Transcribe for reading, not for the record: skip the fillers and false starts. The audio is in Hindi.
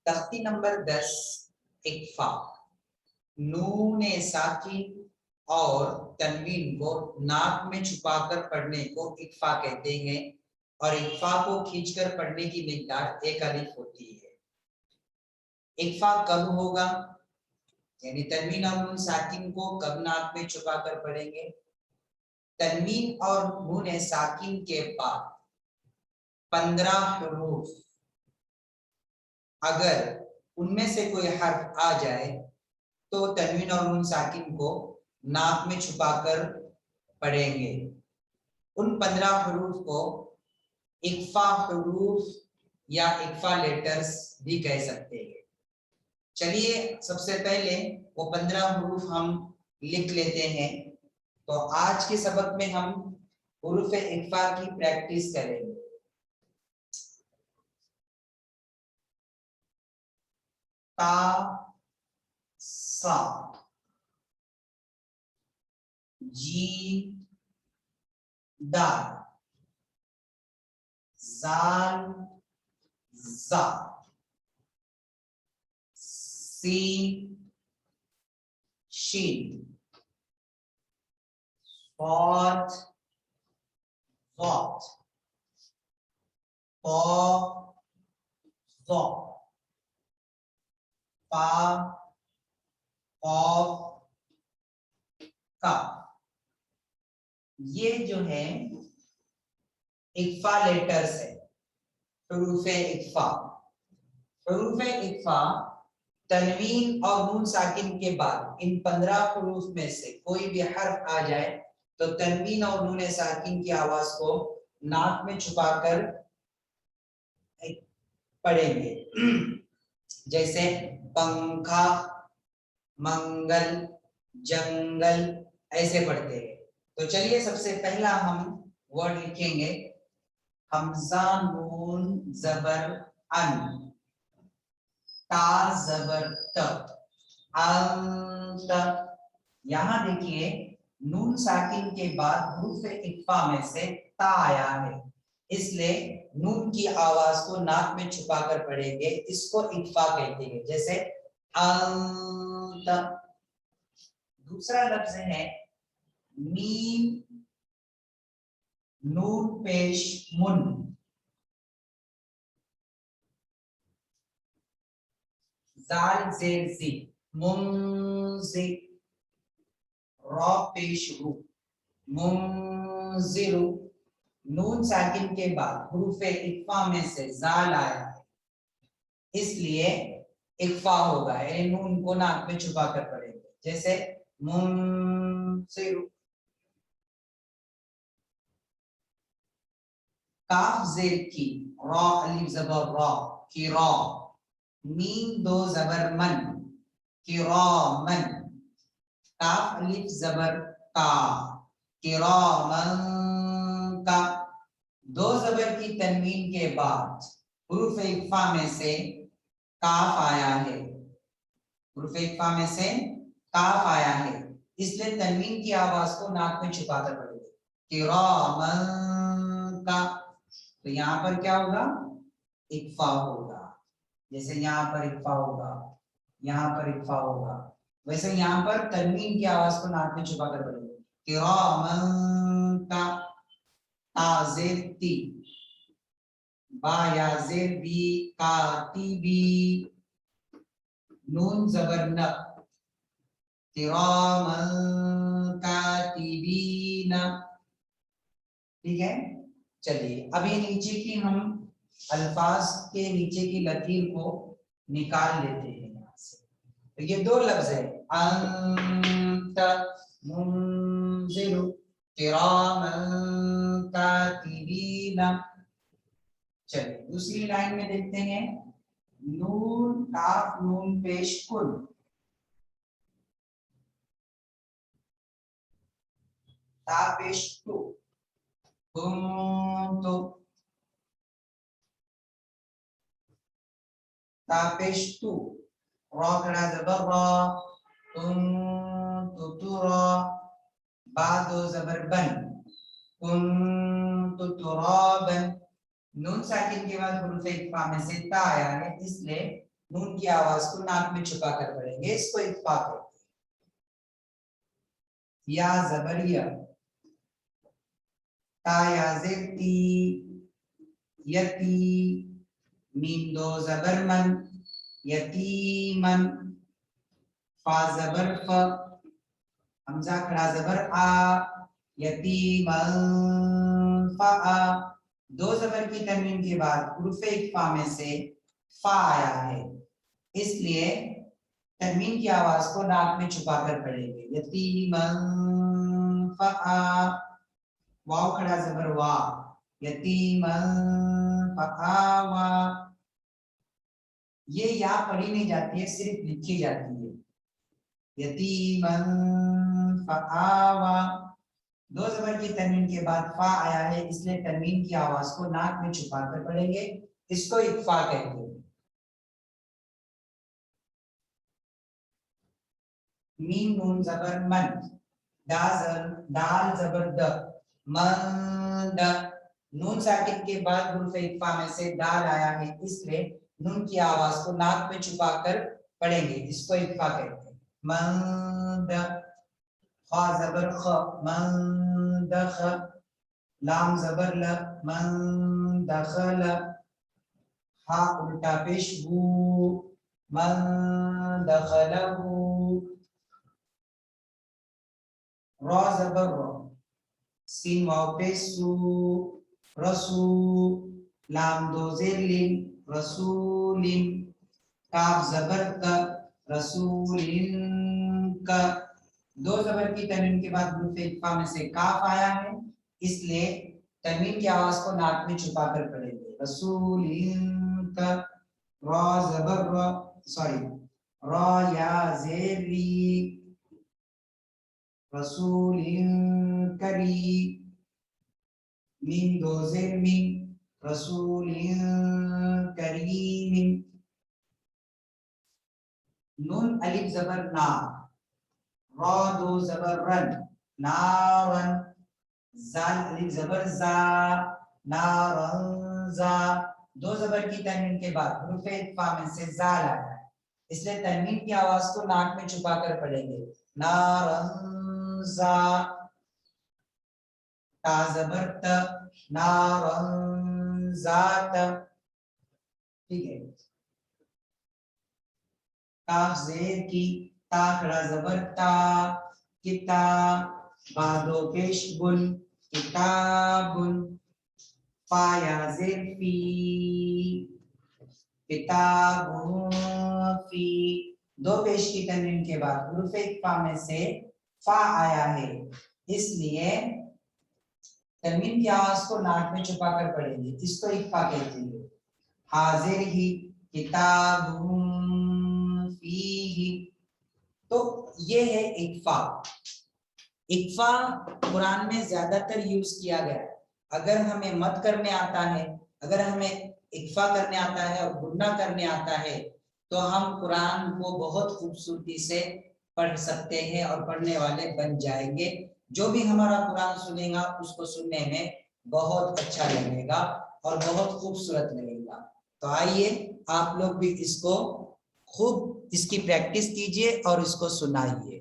तख्ती नंबर 10 इक्फा। नून साकिन और तनवीन को नाक में छुपाकर पढ़ने को इक्फा कहते हैं और इक्फा को खींचकर पढ़ने की मिकदार एक अलिफ होती है। इक्फा कब होगा, यानी तनवीन और नून साकिन को कब नाक में छुपाकर पढ़ेंगे? तनवीन और नून साकिन के बाद 15 हुरूफ, अगर उनमें से कोई हर्फ आ जाए तो तनवीन और नून साकिन को नाक में छुपाकर पढ़ेंगे। उन 15 हुरूफ को इक्फा हुरूफ या इक्फा लेटर्स भी कह सकते हैं। चलिए सबसे पहले वो 15 हुरूफ हम लिख लेते हैं। तो आज के सबक में हम हुरूफ इक्फा की प्रैक्टिस करेंगे। ता, सा, जी, दाल, जाल, जा, सीन, शीन, स्वाद, ज़ात, ता, ज़ा, पा, क़ाफ, का। ये जो है इक्फा लेटर्स है, हुरूफ इक्फा। हुरूफ इक्फा तनवीन और नून साकिन के बाद इन 15 हुरूफ में से कोई भी हर्फ आ जाए तो तनवीन और नून साकिन की आवाज को नाक में छुपाकर पढ़ेंगे। जैसे पंखा, मंगल, जंगल, ऐसे पढ़ते हैं। तो चलिए सबसे पहला हम वर्ड लिखेंगे हमजा नून जबर अन, ता जबर त, अंत। यहां देखिए नून साकिन के बाद हुरूफ इक्फा में से ता आया है, इसलिए नून की आवाज को नाक में छुपाकर पढ़ेंगे, इसको इक्फा कहते हैं। जैसे अंत। दूसरा लफ्ज है मीम नून पेश मुन, जाल जेर जी, मुंज़ि, रा पेश रू, मुंज़िरु। नून साकिन के बाद हुरूफ इक्फा में से जाल आया है, इसलिए इक्फा होगा, यानी नून को नाक में छुपा कर पढ़ेंगे। जैसे मुंज़िरु। काफ जेर की, रा अलिफ जबर रा, की रा। मीम दो जबर मन, किरामन। काफ अलिफ जबर का, किरामन का। दो जबर की तनवीन के बाद हुरूफ इक्फा में से काफ आया है, हुरूफ इक्फा में से काफ आया है, इसलिए तनवीन की आवाज को नाक में छुपाकर पढ़ेंगे, किरामन का। तो यहाँ पर क्या होगा, इक्फा होगा। जैसे यहाँ पर इक्फा होगा, यहाँ पर इक्फा होगा, वैसे यहाँ पर तनवीन की आवाज को नाक में छुपा कर पढ़ेंगे, किरामन का। ताज़िर ती, बा या ज़ेर बी, कातिबी। नून जबर न, किरामन कातिबीना। ठीक है। चलिए अब ये नीचे की हम अल्फाज के नीचे की लकीर को निकाल लेते हैं यहाँ से। तो ये दो लफ्ज है, अंत मुंज़िरु, किरामन कातिबीना। चलिए दूसरी लाइन में देखते हैं, नून काफ नून पेश कुल, ता पेश टू, कुंतु, ता पेश टू, रा खड़ा जबर रा, कुंतु तुरा, बा दो जबर बन, कुंतु तुराबन। नून साकिन के बाद हुरूफ इक्फा में से ता आया है, इसलिए नून की आवाज को नाक में छुपा कर पढ़ेंगे, इसको इक्फा कहते हैं। या जबर या, ता या जेर ती, यती, मीम दो जबर मन, यतीमन, फा जबर फ, हमजा खड़ा जबर आ, यतीमन फा। दो जबर की तनवीन के बाद हुरूफ इक्फा में से फा आया है, इसलिए तनवीन की आवाज को नाक में छुपा कर पढ़ेंगे। यतीमन फा, वाव खड़ा जबर वा, यतीमन फआवा। ये या पढ़ी नहीं जाती है, सिर्फ लिखी जाती है। यतीमन फआवा। दो जबर की तनवीन के बाद फा आया है, इसलिए तनवीन की आवाज को नाक में छुपा कर पढ़ेंगे, इसको इक्फा कहते हैं। मीम नून जबर मन, दाल जबर द, मन द। नून साकिन के बाद हुरूफ इक्फा में से दाल आया है, इसलिए नून की आवाज को नाक में छुपा कर पढ़ेंगे, इसको इक्फा कहते हैं। मन द, खा जबर ख, मन दख, लाम जबर ल, मन दखल, हा उल्टा पेश हु, मन दखलहु, रा जबर रा, सीन वाव पे सू, रसू, लाम दो जेर लिन, रसूलिन, काफ जबर क, रसूलिन का। दो जबर की तनवीन के बाद हुरूफ इक्फा में से काफ आया है, इसलिए तनवीन की आवाज को नाक में छुपा कर पढ़ेंगे। रसूलिन का, रा जबर रा, सॉरी रा या जेर री, रसूलिन करी, मीम दो जेर मीम, रसूलिन करीमिन। नून अलिफ जबर ना, रा दो जबर रन, नारन, जाल अलिफ जबर जा, नारन जा। दो जबर की तनवीन के बाद हुरूफ इक्फा में से जाल आया है, इसलिए तनवीन की आवाज को नाक में छुपा कर पढ़ेंगे। नारन जा, ता जबर त, नारन जात। ठीक है। काफ जेर की, ता खड़ा जबर ता, किता, बादो पेश बुल, किताबुन, फाया जेर फी, किताबुन फी। दो पेश की तनवीन के बाद हुरूफ इक्फा में से फा आया है, इसलिए तनवीन की आवाज को नाक में छुपा कर पढ़ेंगे, इसको इक्फा कहते हैं। हाजिर ही, किताबुन फीही। तो ये है इक्फा। इक्फा कुरान में ज्यादातर यूज किया गया है। अगर हमें मद करने आता है, अगर हमें इक्फा करने आता है और गुन्ना करने आता है, तो हम कुरान को बहुत खूबसूरती से पढ़ सकते हैं और पढ़ने वाले बन जाएंगे। जो भी हमारा कुरान सुनेगा उसको सुनने में बहुत अच्छा लगेगा और बहुत खूबसूरत लगेगा। तो आइए आप लोग भी इसको खूब इसकी प्रैक्टिस कीजिए और इसको सुनाइए।